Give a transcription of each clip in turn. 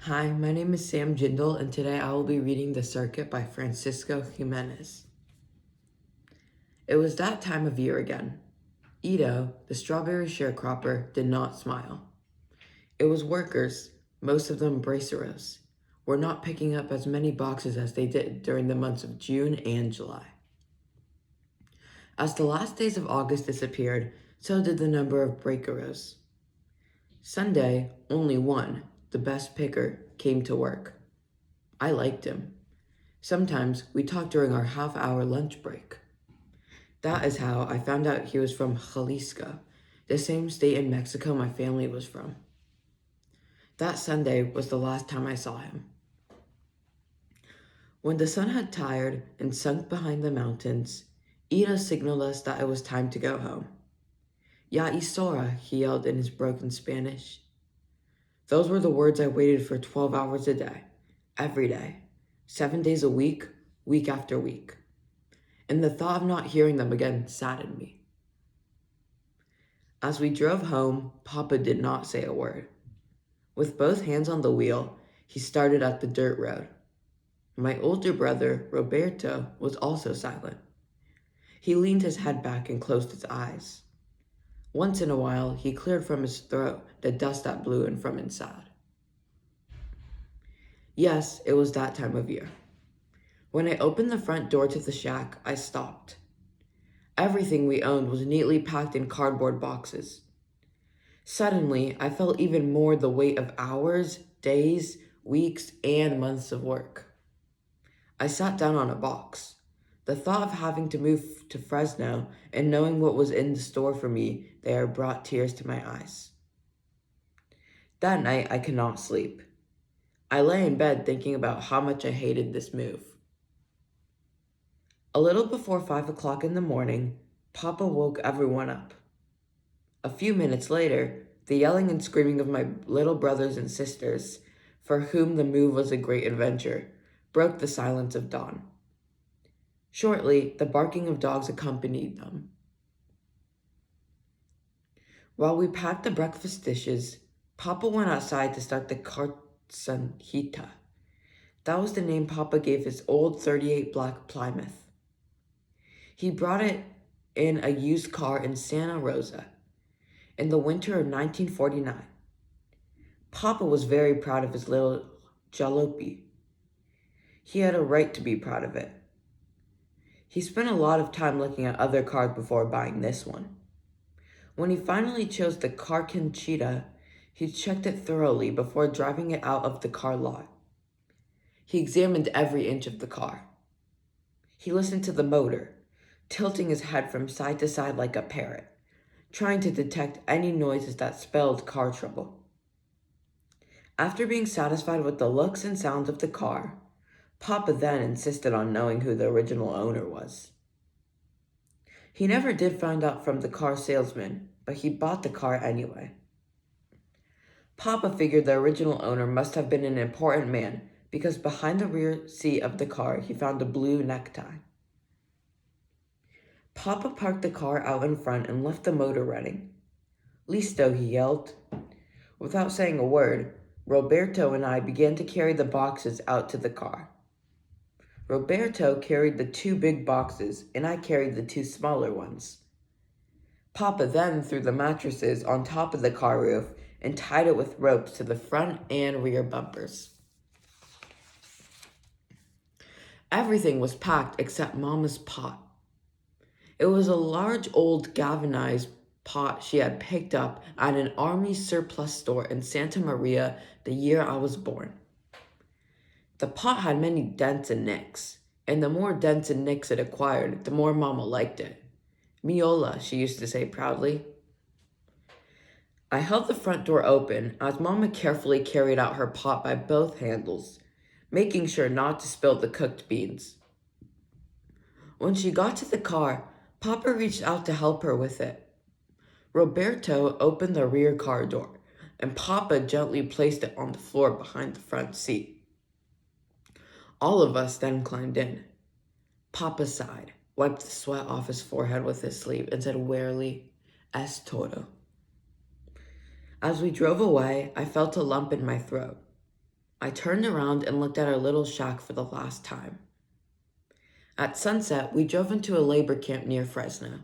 Hi, my name is Sam Jindal, and today I will be reading The Circuit by Francisco Jimenez. It was that time of year again. Ito, the strawberry sharecropper, did not smile. It was workers, most of them braceros, were not picking up as many boxes as they did during the months of June and July. As the last days of August disappeared, so did the number of braceros. Sunday, only one, the best picker, came to work. I liked him. Sometimes we talked during our half-hour lunch break. That is how I found out he was from Jalisco, the same state in Mexico my family was from. That Sunday was the last time I saw him. When the sun had tired and sunk behind the mountains, Ida signaled us that it was time to go home. Ya es hora, he yelled in his broken Spanish. Those were the words I waited for 12 hours a day, every day, 7 days a week, week after week. And the thought of not hearing them again saddened me. As we drove home, Papa did not say a word. With both hands on the wheel, he started at the dirt road. My older brother, Roberto, was also silent. He leaned his head back and closed his eyes. Once in a while, he cleared from his throat the dust that blew in from inside. Yes, it was that time of year. When I opened the front door to the shack, I stopped. Everything we owned was neatly packed in cardboard boxes. Suddenly, I felt even more the weight of hours, days, weeks, and months of work. I sat down on a box. The thought of having to move to Fresno and knowing what was in the store for me there brought tears to my eyes. That night, I could not sleep. I lay in bed thinking about how much I hated this move. A little before 5 o'clock in the morning, Papa woke everyone up. A few minutes later, the yelling and screaming of my little brothers and sisters, for whom the move was a great adventure, broke the silence of dawn. Shortly, the barking of dogs accompanied them. While we packed the breakfast dishes, Papa went outside to start the carsanjita. That was the name Papa gave his old 38 black Plymouth. He brought it in a used car in Santa Rosa in the winter of 1949. Papa was very proud of his little jalopy. He had a right to be proud of it. He spent a lot of time looking at other cars before buying this one. When he finally chose the Carcanchita, he checked it thoroughly before driving it out of the car lot. He examined every inch of the car. He listened to the motor, tilting his head from side to side like a parrot, trying to detect any noises that spelled car trouble. After being satisfied with the looks and sounds of the car, Papa then insisted on knowing who the original owner was. He never did find out from the car salesman, but he bought the car anyway. Papa figured the original owner must have been an important man because behind the rear seat of the car he found a blue necktie. Papa parked the car out in front and left the motor running. "Listo," he yelled. Without saying a word, Roberto and I began to carry the boxes out to the car. Roberto carried the 2 big boxes, and I carried the 2 smaller ones. Papa then threw the mattresses on top of the car roof and tied it with ropes to the front and rear bumpers. Everything was packed except Mama's pot. It was a large old galvanized pot she had picked up at an army surplus store in Santa Maria the year I was born. The pot had many dents and nicks, and the more dents and nicks it acquired, the more Mama liked it. "Miola," she used to say proudly. I held the front door open as Mama carefully carried out her pot by both handles, making sure not to spill the cooked beans. When she got to the car, Papa reached out to help her with it. Roberto opened the rear car door, and Papa gently placed it on the floor behind the front seat. All of us then climbed in. Papa sighed, wiped the sweat off his forehead with his sleeve, and said wearily, "Es todo." As we drove away, I felt a lump in my throat. I turned around and looked at our little shack for the last time. At sunset, we drove into a labor camp near Fresno.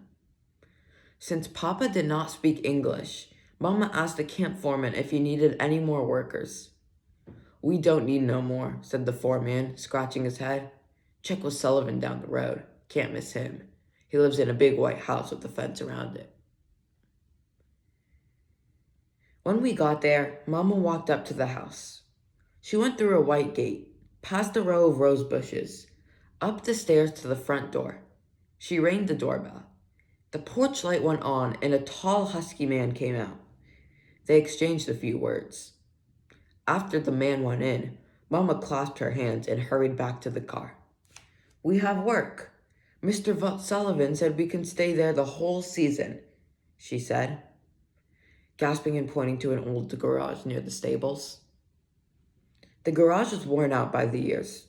Since Papa did not speak English, Mama asked the camp foreman if he needed any more workers. "We don't need no more," said the foreman, scratching his head. "Check with Sullivan down the road. Can't miss him. He lives in a big white house with a fence around it." When we got there, Mama walked up to the house. She went through a white gate, past a row of rose bushes, up the stairs to the front door. She rang the doorbell. The porch light went on and a tall, husky man came out. They exchanged a few words. After the man went in, Mama clasped her hands and hurried back to the car. "We have work. Mr. Sullivan said we can stay there the whole season," she said, gasping and pointing to an old garage near the stables. The garage was worn out by the years.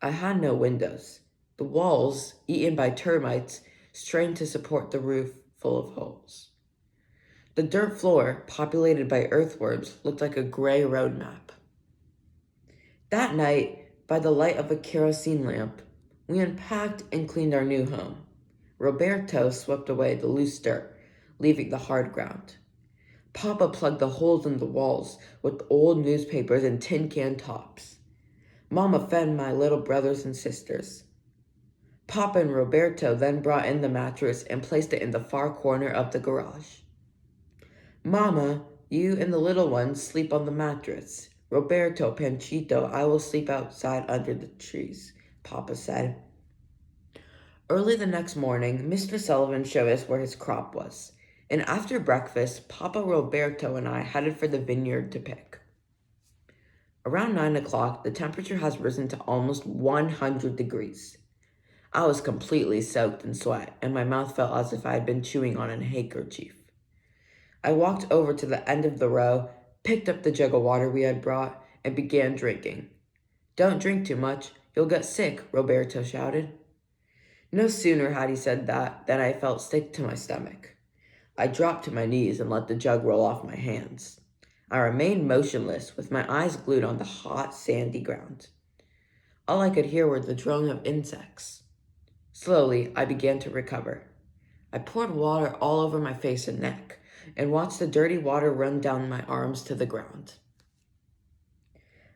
I had no windows. The walls, eaten by termites, strained to support the roof full of holes. The dirt floor, populated by earthworms, looked like a gray road map. That night, by the light of a kerosene lamp, we unpacked and cleaned our new home. Roberto swept away the loose dirt, leaving the hard ground. Papa plugged the holes in the walls with old newspapers and tin can tops. Mama fed my little brothers and sisters. Papa and Roberto then brought in the mattress and placed it in the far corner of the garage. "Mama, you and the little ones sleep on the mattress. Roberto, Panchito, I will sleep outside under the trees," Papa said. Early the next morning, Mr. Sullivan showed us where his crop was, and after breakfast, Papa, Roberto, and I headed for the vineyard to pick. Around 9 o'clock, the temperature has risen to almost 100 degrees. I was completely soaked in sweat, and my mouth felt as if I had been chewing on a handkerchief. I walked over to the end of the row, picked up the jug of water we had brought, and began drinking. "Don't drink too much, you'll get sick," Roberto shouted. No sooner had he said that than I felt sick to my stomach. I dropped to my knees and let the jug roll off my hands. I remained motionless, with my eyes glued on the hot, sandy ground. All I could hear were the drone of insects. Slowly, I began to recover. I poured water all over my face and neck, and watched the dirty water run down my arms to the ground.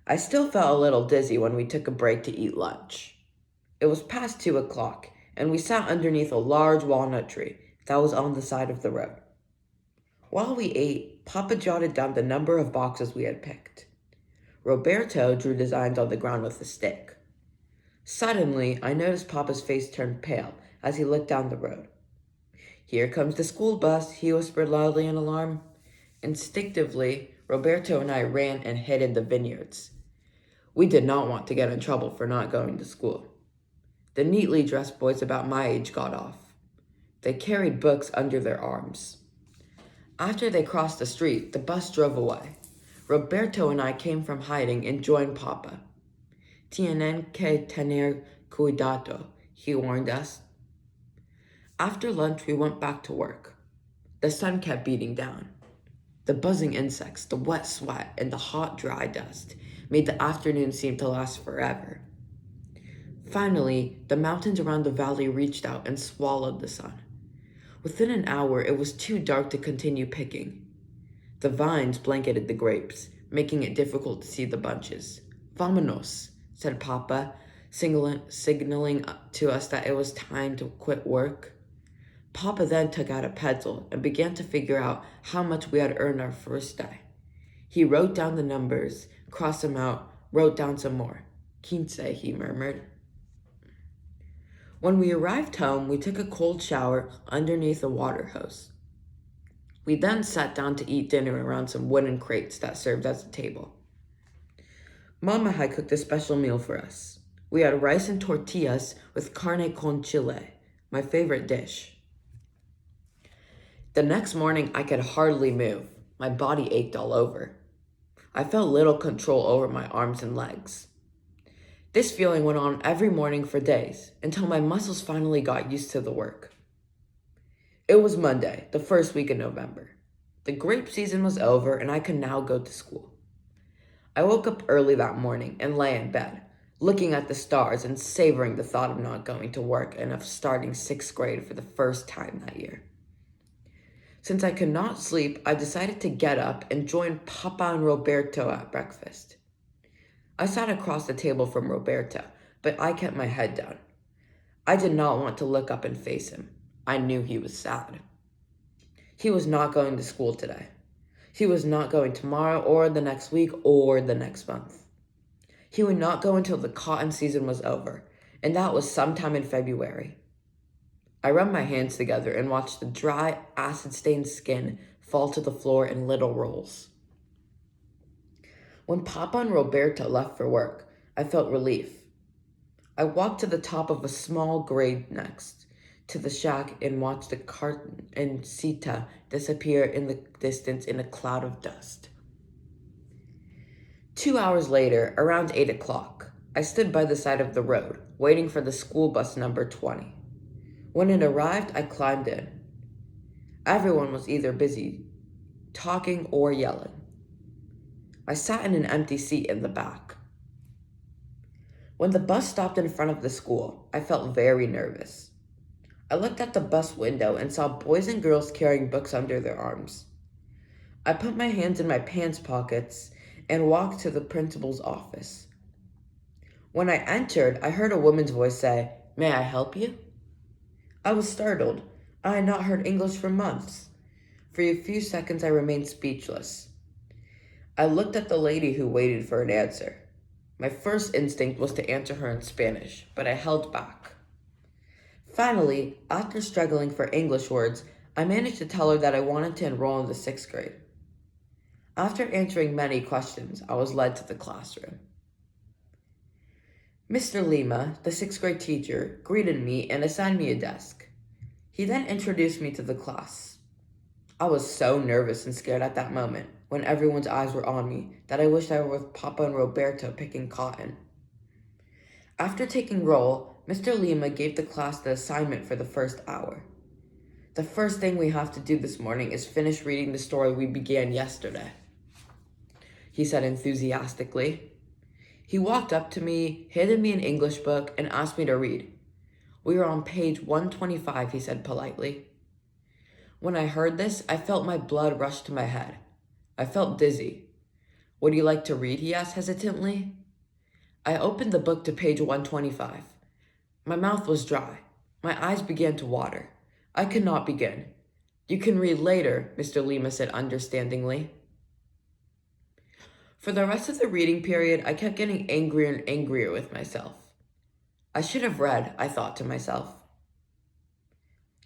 I still felt a little dizzy when we took a break to eat lunch. It was past 2 o'clock, and we sat underneath a large walnut tree that was on the side of the road. While we ate, Papa jotted down the number of boxes we had picked. Roberto drew designs on the ground with a stick. Suddenly, I noticed Papa's face turn pale as he looked down the road. "Here comes the school bus," he whispered loudly in alarm. Instinctively, Roberto and I ran and hid in the vineyards. We did not want to get in trouble for not going to school. The neatly dressed boys about my age got off. They carried books under their arms. After they crossed the street, the bus drove away. Roberto and I came from hiding and joined Papa. "Tienen que tener cuidado," he warned us. After lunch, we went back to work. The sun kept beating down. The buzzing insects, the wet sweat, and the hot, dry dust made the afternoon seem to last forever. Finally, the mountains around the valley reached out and swallowed the sun. Within an hour, it was too dark to continue picking. The vines blanketed the grapes, making it difficult to see the bunches. "Vámonos," said Papa, signaling to us that it was time to quit work. Papa then took out a pencil and began to figure out how much we had earned our first day. He wrote down the numbers, crossed them out, wrote down some more. "15," he murmured. When we arrived home, we took a cold shower underneath a water hose. We then sat down to eat dinner around some wooden crates that served as a table. Mama had cooked a special meal for us. We had rice and tortillas with carne con chile, my favorite dish. The next morning, I could hardly move. My body ached all over. I felt little control over my arms and legs. This feeling went on every morning for days, until my muscles finally got used to the work. It was Monday, the first week of November. The grape season was over, and I could now go to school. I woke up early that morning and lay in bed, looking at the stars and savoring the thought of not going to work and of starting 6th grade for the first time that year. Since I could not sleep, I decided to get up and join Papa and Roberto at breakfast. I sat across the table from Roberto, but I kept my head down. I did not want to look up and face him. I knew he was sad. He was not going to school today. He was not going tomorrow or the next week or the next month. He would not go until the cotton season was over, and that was sometime in February. I rubbed my hands together and watched the dry, acid-stained skin fall to the floor in little rolls. When Papa and Roberto left for work, I felt relief. I walked to the top of a small grade next to the shack and watched the cart and Sita disappear in the distance in a cloud of dust. 2 hours later, around 8 o'clock, I stood by the side of the road, waiting for the school bus number 20. When it arrived, I climbed in. Everyone was either busy talking or yelling. I sat in an empty seat in the back. When the bus stopped in front of the school, I felt very nervous. I looked at the bus window and saw boys and girls carrying books under their arms. I put my hands in my pants pockets and walked to the principal's office. When I entered, I heard a woman's voice say, "May I help you?" I was startled. I had not heard English for months. For a few seconds, I remained speechless. I looked at the lady who waited for an answer. My first instinct was to answer her in Spanish, but I held back. Finally, after struggling for English words, I managed to tell her that I wanted to enroll in the 6th grade. After answering many questions, I was led to the classroom. Mr. Lima, the 6th grade teacher, greeted me and assigned me a desk. He then introduced me to the class. I was so nervous and scared at that moment, when everyone's eyes were on me, that I wished I were with Papa and Roberto picking cotton. After taking roll, Mr. Lima gave the class the assignment for the first hour. The first thing we have to do this morning is finish reading the story we began yesterday, he said enthusiastically. He walked up to me, handed me an English book, and asked me to read. We were on page 125, he said politely. When I heard this, I felt my blood rush to my head. I felt dizzy. "Would you like to read?" he asked hesitantly. I opened the book to page 125. My mouth was dry. My eyes began to water. I could not begin. "You can read later," Mr. Lima said understandingly. For the rest of the reading period, I kept getting angrier and angrier with myself. I should have read, I thought to myself.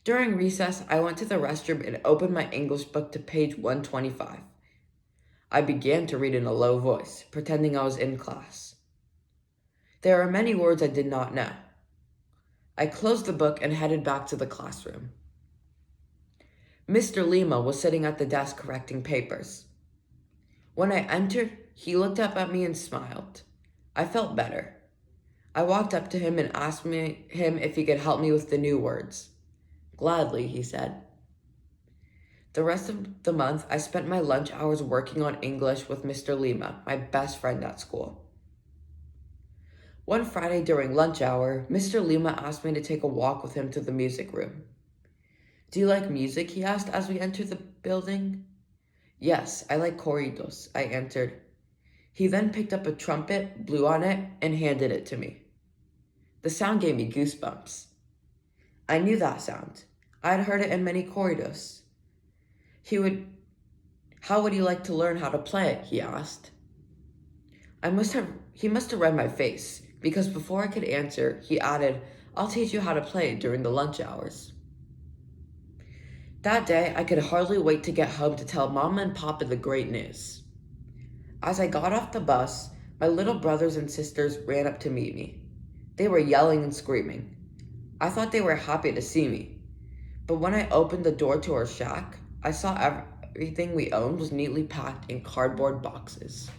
During recess, I went to the restroom and opened my English book to page 125. I began to read in a low voice, pretending I was in class. There are many words I did not know. I closed the book and headed back to the classroom. Mr. Lima was sitting at the desk correcting papers. When I entered, he looked up at me and smiled. I felt better. I walked up to him and asked him if he could help me with the new words. "Gladly," he said. The rest of the month, I spent my lunch hours working on English with Mr. Lima, my best friend at school. One Friday during lunch hour, Mr. Lima asked me to take a walk with him to the music room. "Do you like music?" he asked as we entered the building. "Yes, I like corridos," I answered. He then picked up a trumpet, blew on it, and handed it to me. The sound gave me goosebumps. I knew that sound. I had heard it in many corridos. "How would you like to learn how to play it?" he asked. He must have read my face, because before I could answer, he added, "I'll teach you how to play it during the lunch hours." That day, I could hardly wait to get home to tell Mama and Papa the great news. As I got off the bus, my little brothers and sisters ran up to meet me. They were yelling and screaming. I thought they were happy to see me. But when I opened the door to our shack, I saw everything we owned was neatly packed in cardboard boxes.